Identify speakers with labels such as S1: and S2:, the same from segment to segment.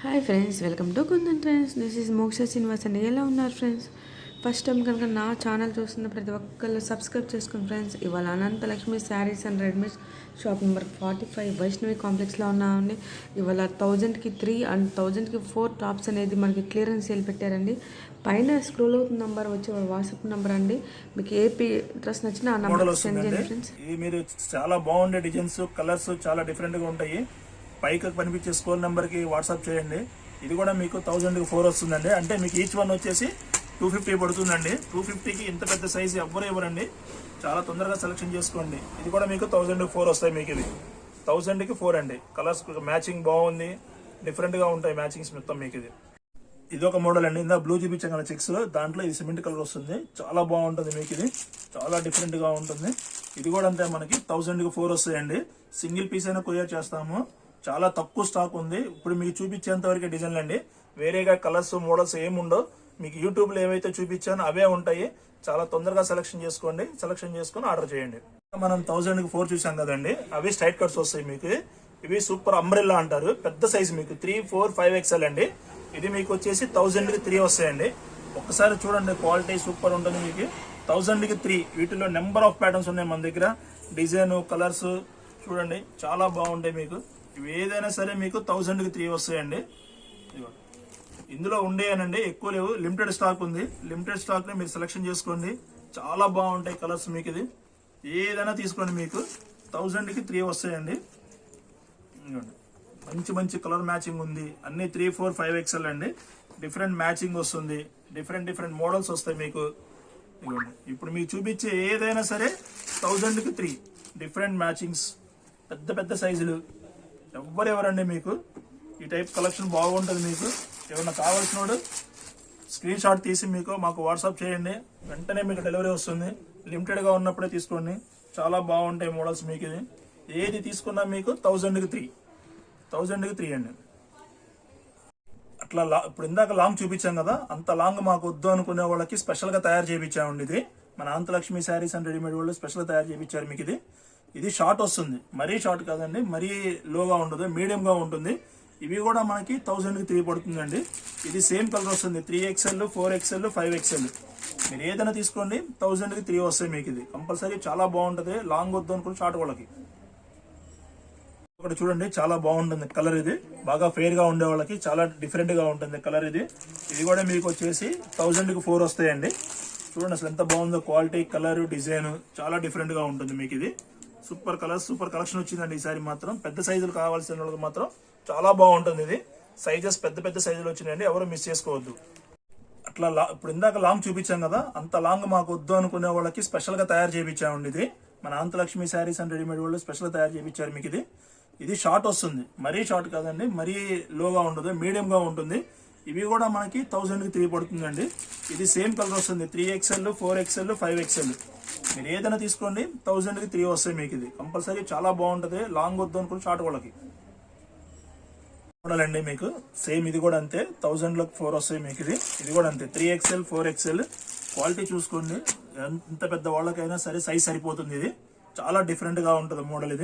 S1: Hi friends, welcome to kundan trends. This is మోక్ష శ్రీనివాస్ అండి. ఎలా ఉన్నారు ఫ్రెండ్స్? ఫస్ట్ టైం కనుక నా ఛానల్ చూస్తున్న ప్రతి ఒక్కళ్ళు సబ్స్క్రైబ్ చేసుకోండి ఫ్రెండ్స్. ఇవాళ Anantalakshmi sarees and readymades shop number 45 Vaishnavi కాంప్లెక్స్లో ఉన్నామండి. ఇవాళ 1000కి 3 అండ్ 1000కి 4 టాప్స్ అనేది మనకి క్లియరెన్స్ సేల్ పెట్టారండి. పైన స్క్రోల్ అవుతున్న నెంబర్ వచ్చి వాట్సాప్ నెంబర్ అండి. మీకు ఏపీ డ్రెస్ నచ్చిన ఆ నెంబర్ సెండ్ చేయండి ఫ్రెండ్స్.
S2: ఇది మీరు చాలా బాగుండే డిజైన్స్, కలర్స్ చాలా డిఫరెంట్గా ఉంటాయి. పైకి కనిపించే స్క్రోల్ నెంబర్కి వాట్సాప్ చేయండి. ఇది కూడా మీకు 1000కి 4 వస్తుందండి. అంటే మీకు ఈచ్ వన్ వచ్చేసి 250 పడుతుందండి. 250కి ఇంత పెద్ద సైజు ఎవ్వరు ఇవ్వరండి. చాలా తొందరగా సెలెక్షన్ చేసుకోండి. ఇది కూడా మీకు 1000కి 4 వస్తాయి. మీకు ఇది 1000కి 4 అండి. కలర్స్ మ్యాచింగ్ బాగుంది, డిఫరెంట్గా ఉంటాయి మ్యాచింగ్స్ మొత్తం. మీకు ఇది ఒక మోడల్ అండి. ఇందా బ్లూ చూపించాం కదా చెక్స్, దాంట్లో ఇది సిమెంట్ కలర్ వస్తుంది. చాలా బాగుంటుంది మీకు ఇది, చాలా డిఫరెంట్గా ఉంటుంది. ఇది కూడా అంతే, మనకి 1000కి 4 వస్తాయండి. సింగిల్ పీస్ అయినా కొరియర్ చేస్తాము. చాలా తక్కువ స్టాక్ ఉంది. ఇప్పుడు మీకు చూపించేంత వరకు డిజైన్లు అండి. వేరేగా కలర్స్ మోడల్స్ ఏముండవు. మీకు యూట్యూబ్లో ఏవైతే చూపించానో అవే ఉంటాయి. చాలా తొందరగా సెలెక్షన్ చేసుకోండి. సెలెక్షన్ చేసుకుని ఆర్డర్ చేయండి. మనం 1000కి 4 చూసాం కదండి, అవి స్ట్రైట్ కట్స్ వస్తాయి మీకు. ఇవి సూపర్ అంబ్రెల్లా అంటారు. పెద్ద సైజు మీకు 3, 4, 5 XL అండి. ఇది మీకు వచ్చేసి 1000కి 3 వస్తాయండి. ఒక్కసారి చూడండి, క్వాలిటీ సూపర్ ఉంటుంది మీకు. 1000కి 3. వీటిలో నెంబర్ ఆఫ్ ప్యాటర్న్స్ ఉన్నాయి మన దగ్గర. డిజైన్, కలర్స్ చూడండి, చాలా బాగుంటాయి మీకు. ఇవి ఏదైనా సరే మీకు 1000కి 3 వస్తాయండి. ఇందులో ఉండేయనండి, ఎక్కువ లేవు. లిమిటెడ్ స్టాక్ ఉంది. లిమిటెడ్ స్టాక్ ని మీరు సెలెక్షన్ చేసుకోండి. చాలా బాగుంటాయి కలర్స్ మీకు. ఇది ఏదైనా తీసుకోండి, మీకు 1000కి 3 వస్తాయండి. మంచి మంచి కలర్ మ్యాచింగ్ ఉంది. అన్ని 3, 4, 5 XL అండి. డిఫరెంట్ మ్యాచింగ్ వస్తుంది. డిఫరెంట్ మోడల్స్ వస్తాయి మీకు. ఇప్పుడు మీకు చూపించే ఏదైనా సరే 1000కి 3. డిఫరెంట్ మ్యాచింగ్స్, పెద్ద సైజులు. ఎవరండి మీకు ఈ టైప్ కలెక్షన్ బాగుంటుంది. మీకు ఏమన్నా కావాల్సిన వాడు స్క్రీన్ షాట్ తీసి మాకు వాట్సాప్ చేయండి. వెంటనే మీకు డెలివరీ వస్తుంది. లిమిటెడ్గా ఉన్నప్పుడే తీసుకోండి. చాలా బాగుంటాయి మోడల్స్ మీకు. ఇది ఏది తీసుకున్నా మీకు 1000కి 3. 1000కి 3 అండి. అట్లా ఇప్పుడు ఇందాక లాంగ్ చూపించాం కదా, అంత లాంగ్ మాకు వద్దు అనుకునే వాళ్ళకి స్పెషల్గా తయారు చేయించామండి. ఇది మన అనంతలక్ష్మి శారీస్ అండ్ రెడీమేడ్ వాళ్ళు స్పెషల్గా తయారు చేయించారు మీకు. ఇది షార్ట్ వస్తుంది. మరీ షార్ట్ కాదండి, మరీ లోగా ఉండదు, మీడియంగా ఉంటుంది. ఇవి కూడా మనకి 1000కి 3 పడుతుందండి. ఇది సేమ్ కలర్ వస్తుంది. 3 XL, 4 XL, 5 XL. మీరు ఏదైనా తీసుకోండి, 1000కి 3 వస్తాయి మీకు. ఇది కంపల్సరీ చాలా బాగుంటుంది. లాంగ్ వద్దు అనుకుని షార్ట్ వాళ్ళకి. ఒకటి చూడండి, చాలా బాగుంటుంది కలర్. ఇది బాగా ఫెయిర్ గా ఉండే వాళ్ళకి చాలా డిఫరెంట్ గా ఉంటుంది కలర్. ఇది కూడా మీకు వచ్చేసి 1000కి 4 వస్తాయండి. చూడండి అసలు ఎంత బాగుందో. క్వాలిటీ, కలర్, డిజైన్ చాలా డిఫరెంట్ గా ఉంటుంది మీకు. ఇది సూపర్ కలర్, సూపర్ కలెక్షన్ వచ్చిందండి ఈసారి మాత్రం. పెద్ద సైజులు కావాల్సిన వాళ్ళకి మాత్రం చాలా బాగుంటుంది. ఇది సైజెస్ పెద్ద సైజులు వచ్చినాయండి, ఎవరు మిస్ చేసుకోవద్దు. అట్లా ఇప్పుడు ఇందాక లాంగ్ చూపించాం కదా, అంత లాంగ్ మాకు వద్దు అనుకునే వాళ్ళకి స్పెషల్ గా తయారు చేయించామండి. ఇది మన అనంతలక్ష్మి శారీస్ అండ్ రెడీమేడ్ వాళ్ళు స్పెషల్ గా తయారు చేయించారు మీకు. ఇది షార్ట్ వస్తుంది. మరీ షార్ట్ కాదండి, మరీ లోగా ఉండదు, మీడియం గా ఉంటుంది. ఇవి కూడా మనకి 1000కి 3 పడుతుందండి. ఇది సేమ్ కలర్ వస్తుంది. 3 XL, 4 XL, 5 XL. మీరు ఏదైనా తీసుకోండి, 1000కి 3 వస్తాయి మీకు. ఇది కంపల్సరీ చాలా బాగుంటుంది. లాంగ్ వద్దు అనుకుని షార్ట్ వాళ్ళకి చూడాలండి మీకు. సేమ్ ఇది కూడా అంతే, 1000కి 4 వస్తాయి మీకు. ఇది కూడా అంతే, 3 XL, 4 XL. క్వాలిటీ చూసుకోండి, ఎంత పెద్ద వాళ్ళకైనా సరే సైజ్ సరిపోతుంది. ఇది చాలా డిఫరెంట్ గా ఉంటుంది మోడల్.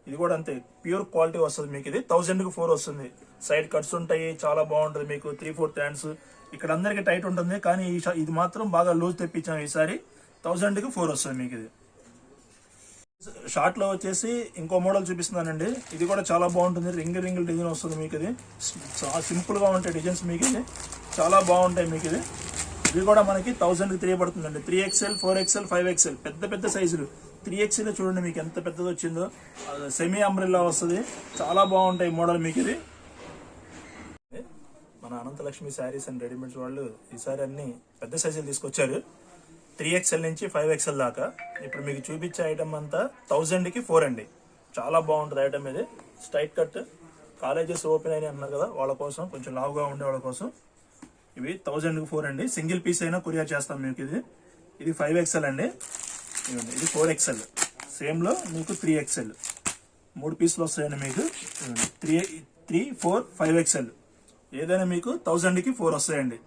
S2: ఇది కూడా అంతే, ప్యూర్ క్వాలిటీ వస్తుంది మీకు. ఇది 1000కి 4 వస్తుంది. సైడ్ కట్స్ ఉంటాయి, చాలా బాగుంటుంది మీకు. 3/4 హ్యాండ్స్. ఇక్కడ అందరికి టైట్ ఉంటుంది, కానీ ఇది మాత్రం బాగా లూజ్ తెప్పించాం ఈసారి. 1000కి 4 వస్తుంది మీకు. ఇది షార్ట్ లో వచ్చేసి ఇంకో మోడల్ చూపిస్తున్నానండి. ఇది కూడా చాలా బాగుంటుంది. రింగ్ డిజైన్ వస్తుంది మీకు. ఇది సింపుల్ గా ఉంటాయి డిజైన్స్ మీకు. ఇది చాలా బాగుంటాయి మీకు. ఇవి కూడా మనకి 1000కి 3 పడుతుందండి. 3 XL, 4 XL, 5 XL. పెద్ద సైజులు. 3 XL చూడండి మీకు ఎంత పెద్దది వచ్చిందో. సెమీ అంబ్రెల్లా వస్తుంది. చాలా బాగుంటాయి మోడల్ మీకు. ఇది మన అనంతలక్ష్మి శారీస్ అండ్ రెడీమేడ్స్ వాళ్ళు ఈసారి అన్ని పెద్ద సైజులు తీసుకొచ్చారు. 3 XL నుంచి 5 XL దాకా. ఇప్పుడు మీకు చూపించే ఐటమ్ అంతా 1000కి 4 అండి. చాలా బాగుంటుంది ఐటమ్. ఇది స్ట్రైట్ కట్. కాలేజెస్ ఓపెన్ అయినాయి అన్నారు కదా, వాళ్ళ కోసం, కొంచెం లావుగా ఉండే వాళ్ళ కోసం ఇవి 1000కి 4 అండి. సింగిల్ పీస్ అయినా కొరియర్ చేస్తాం మీకు. ఇది 5 XL అండి. ఇది 4 XL. సేమ్ లో మీకు 3 XL. 3 పీసులు వస్తాయండి మీకు. 3, 4, 5 XL. ఏదైనా మీకు 1000కి 4 వస్తాయండి.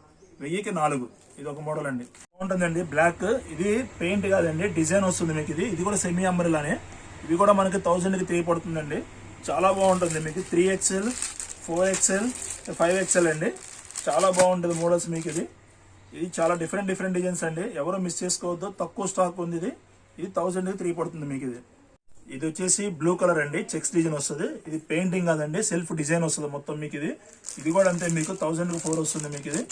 S2: 1000కి 4. ఇది ఒక మోడల్ అండి, బాగుంటుందండి. బ్లాక్. ఇది పెయింట్ కాదండి, డిజైన్ వస్తుంది మీకు. ఇది కూడా సెమీ అంబ్రెల్లానే. ఇవి కూడా మనకి 1000కి 3 పడుతుందండి. చాలా బాగుంటుంది మీకు. 3 XL, 4 XL, 5XL అండి. చాలా బాగుంటుంది మోడల్స్ మీకు. ఇది చాలా డిఫరెంట్ డిజైన్స్ అండి, ఎవరు మిస్ చేసుకోవద్దు. తక్కువ స్టాక్ ఉంది. ఇది 1000కి 3 పడుతుంది మీకు. ఇది వచ్చేసి బ్లూ కలర్ అండి, చెక్స్ డిజైన్ వస్తుంది. ఇది పెయింటింగ్ కాదండి, సెల్ఫ్ డిజైన్ వస్తుంది మొత్తం మీకు. ఇది కూడా అంతే మీకు 1000కి 4 వస్తుంది మీకు.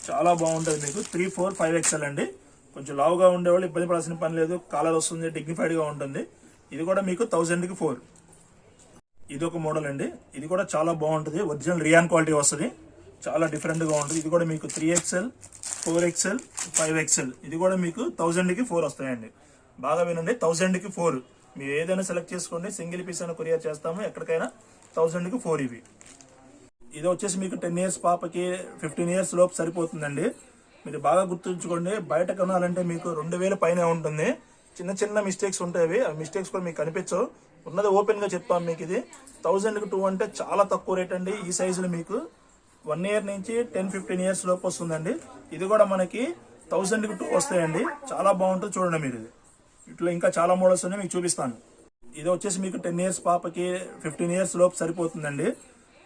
S2: చాలా బాగుంటుంది మీకు. 3, 4, 5XL అండి. కొంచెం లావుగా ఉండేవాళ్ళు ఇబ్బంది పడాల్సిన పని లేదు, కాలర్ వస్తుంది, డిగ్నిఫైడ్ గా ఉంటుంది. ఇది కూడా మీకు 1000కి 4. ఇది ఒక మోడల్ అండి, ఇది కూడా చాలా బాగుంటుంది. ఒరిజినల్ రియాన్ క్వాలిటీ వస్తుంది, చాలా డిఫరెంట్ గా ఉంటుంది. ఇది కూడా మీకు 3XL, 4XL, 5XL. ఇది కూడా మీకు 1000కి 4 వస్తాయండి. బాగా వినండి, 1000కి 4. మీరు ఏదైనా సెలెక్ట్ చేసుకోండి, సింగిల్ పీస్ అయినా కొరియర్ చేస్తాము ఎక్కడికైనా. 1000కి 4 ఇవి. ఇది వచ్చేసి మీకు 10 ఇయర్స్ పాపకి 15 ఇయర్స్ లోపు సరిపోతుందండి. మీరు బాగా గుర్తుంచుకోండి, బయట కొనాలంటే మీకు 2000 పైన ఉంటుంది. చిన్న మిస్టేక్స్ ఉంటాయి, ఆ మిస్టేక్స్ కూడా మీకు కనిపించవు. ఉన్నది ఓపెన్ గా చెప్తాం మీకు. ఇది 1000కి 2 అంటే చాలా తక్కువ రేట్ అండి. ఈ సైజులు మీకు 1 ఇయర్ నుంచి 10-15 ఇయర్స్ లోపు వస్తుందండి. ఇది కూడా మనకి 1000కి 2 వస్తాయండి. చాలా బాగుంటుంది, చూడండి మీరు. ఇట్లా ఇంకా చాలా మోడల్స్ ఉన్నాయి, మీకు చూపిస్తాను. ఇది వచ్చేసి మీకు 10 ఇయర్స్ పాపకి 15 ఇయర్స్ లోపు సరిపోతుందండి.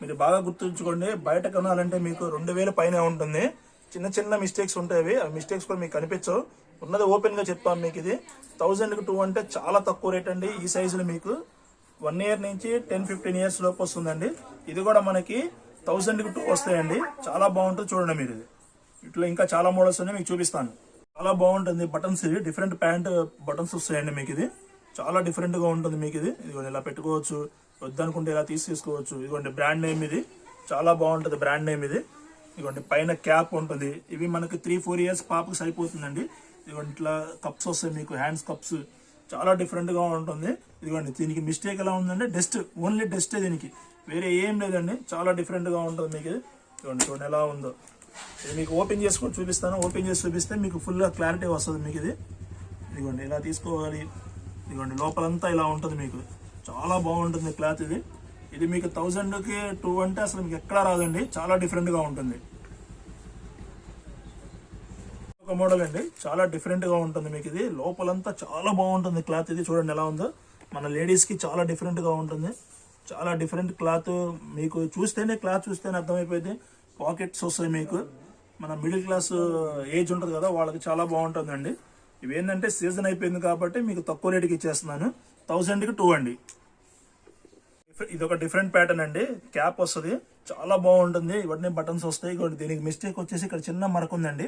S2: మీరు బాగా గుర్తుంచుకోండి, బయట కొనాలంటే మీకు 2000 పైన ఉంటుంది. చిన్న మిస్టేక్స్ ఉంటాయి, ఆ మిస్టేక్స్ కూడా మీకు కనిపించవు. ఉన్నది ఓపెన్ గా చెప్తాం మీకు. ఇది 1000కి 2 అంటే చాలా తక్కువ రేట్ అండి. ఈ సైజులు మీకు 1 ఇయర్ నుంచి 10-15 ఇయర్స్ లోపు వస్తుందండి. ఇది కూడా మనకి 1000కి 2 వస్తాయండి. చాలా బాగుంటుంది, చూడండి మీరు. ఇట్లా ఇంకా చాలా మోడల్స్ ఉన్నాయి, మీకు చూపిస్తాను. చాలా బాగుంటుంది. బటన్స్ ఇది డిఫరెంట్ ప్యాంట్ బటన్స్ వస్తాయండి మీకు. ఇది చాలా డిఫరెంట్ గా ఉంటుంది మీకు. ఇదిగోండి ఇలా పెట్టుకోవచ్చు, వద్దనుకుంటే ఇలా తీసుకోవచ్చు. ఇదిగోండి బ్రాండ్ నేమ్, ఇది చాలా బాగుంటుంది బ్రాండ్ నేమ్. ఇదిగోండి పైన క్యాప్ ఉంటుంది. ఇవి మనకి 3-4 ఇయర్స్ పాపకు సరిపోతుందండి. ఇదిగోండి ఇట్లా కప్స్ వస్తాయి మీకు, హ్యాండ్స్ కప్స్. చాలా డిఫరెంట్ గా ఉంటుంది. ఇదిగోండి దీనికి మిస్టేక్ ఎలా ఉందంటే డస్ట్, ఓన్లీ డస్టే దీనికి, వేరే ఏం లేదండి. చాలా డిఫరెంట్ గా ఉంటుంది మీకు. ఇదిగోండి చూడండి ఎలా ఉందో. ఇది మీకు ఓపెన్ చేసుకొని చూపిస్తాను. ఓపెన్ చేసి చూపిస్తే మీకు ఫుల్ గా క్లారిటీ వస్తుంది మీకు. ఇదిగోండి ఇలా తీసుకోవాలి. ఇదిగోండి లోపలంతా ఇలా ఉంటుంది మీకు. చాలా బాగుంటుంది క్లాత్. ఇది మీకు 1000కి 2 అంటే అసలు మీకు ఎక్కడా రాదండి, చాలా డిఫరెంట్ గా ఉంటుంది. ఒక మోడల్ అండి, చాలా డిఫరెంట్ గా ఉంటుంది మీకు. ఇది లోపలంతా చాలా బాగుంటుంది క్లాత్. ఇది చూడండి ఎలా ఉందో. మన లేడీస్ కి చాలా డిఫరెంట్ గా ఉంటుంది. చాలా డిఫరెంట్ క్లాత్, మీకు చూస్తేనే క్లాత్ చూస్తేనే అర్థమైపోయింది. పాకెట్స్ వస్తాయి మీకు. మన మిడిల్ క్లాస్ ఏజ్ ఉంటుంది కదా, వాళ్ళకి చాలా బాగుంటుందండి. ఇవి ఏంటంటే సీజన్ అయిపోయింది కాబట్టి మీకు తక్కువ రేటుకి ఇచ్చేస్తున్నాను. 1000కి 2 అండి. ఇది ఒక డిఫరెంట్ ప్యాటర్న్ అండి, క్యాప్ వస్తుంది, చాలా బాగుంటుంది. ఇవన్నీ బటన్స్ వస్తాయి. దీనికి మిస్టేక్ వచ్చేసి ఇక్కడ చిన్న మరక ఉందండి.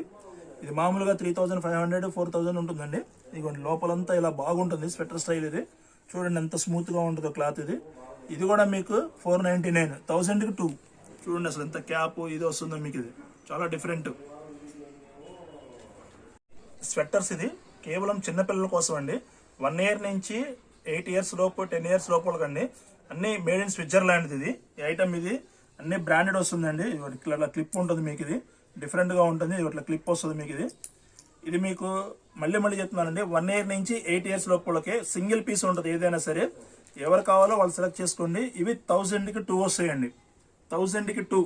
S2: ఇది మామూలుగా 3500-4000 ఉంటుందండి. ఇదిగోండి లోపలంతా ఇలా బాగుంటుంది, స్వెటర్ స్టైల్. ఇది చూడండి ఎంత స్మూత్ గా ఉంటుందో క్లాత్. ఇది కూడా మీకు 499, 1000కి 2. చూడండి అసలు ఎంత క్యాప్ ఇది వస్తుందో మీకు. ఇది చాలా డిఫరెంట్ స్వెటర్స్. ఇది కేవలం చిన్నపిల్లల కోసం అండి. 1 ఇయర్ నుంచి 8 ఇయర్స్ లోపు, 10 ఇయర్స్ లోపలకండి. అన్ని మేడ్ ఇన్ స్విట్జర్లాండ్. ఇది ఈ ఐటమ్ ఇది అన్ని బ్రాండెడ్ వస్తుందండి. ఇట్లా క్లిప్ ఉంటుంది మీకు. ఇది డిఫరెంట్ గా ఉంటుంది. ఇట్లా క్లిప్ వస్తుంది మీకు. ఇది మీకు మళ్ళీ చెప్తున్నానండి, 1 ఇయర్ నుంచి 8 ఇయర్స్ లోపలకే సింగిల్ పీస్ ఉంటుంది. ఏదైనా సరే ఎవరు కావాలో వాళ్ళు సెలెక్ట్ చేసుకోండి. ఇవి 1000కి 2 వస్తాయండి. 1000కి 2.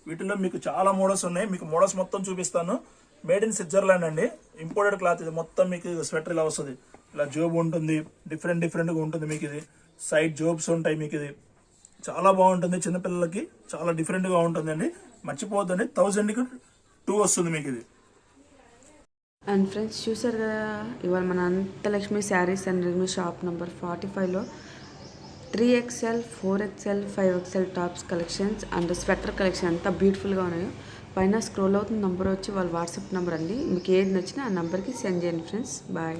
S2: వీటిలో మీకు చాలా మోడల్స్ ఉన్నాయి, మీకు మోడల్స్ మొత్తం చూపిస్తాను. మేడ్ ఇన్ స్విట్జర్లాండ్ అండి, ఇంపోర్టెడ్ క్లాత్. ఇది మొత్తం మీకు స్వెటర్ ఇలా వస్తుంది, ఇలా జోబ్ ఉంటుంది, డిఫరెంట్ గా ఉంటుంది మీకు. ఇది సైడ్ జోబ్స్ ఉంటాయి మీకు. ఇది చాలా బాగుంటుంది, చిన్నపిల్లలకి చాలా డిఫరెంట్ గా ఉంటుందండి. మర్చిపోద్దండి, 1000కి 2 వస్తుంది మీకు. ఇది
S1: అండ్ ఫ్రెండ్స్ చూసారు కదా, ఇవాళ మన Anantalakshmi sarees and readymades shop number 45లో 3XL, 4XL, 5XL tops collections and sweater collection ఎంత బ్యూటిఫుల్గా ఉన్నాయో. పైన స్క్రోల్ అవుతున్న నెంబర్ వచ్చి వాళ్ళ వాట్సాప్ నెంబర్ అండి. మీకు ఏది నచ్చినా ఆ నెంబర్కి సెండ్ చేయండి ఫ్రెండ్స్. బాయ్.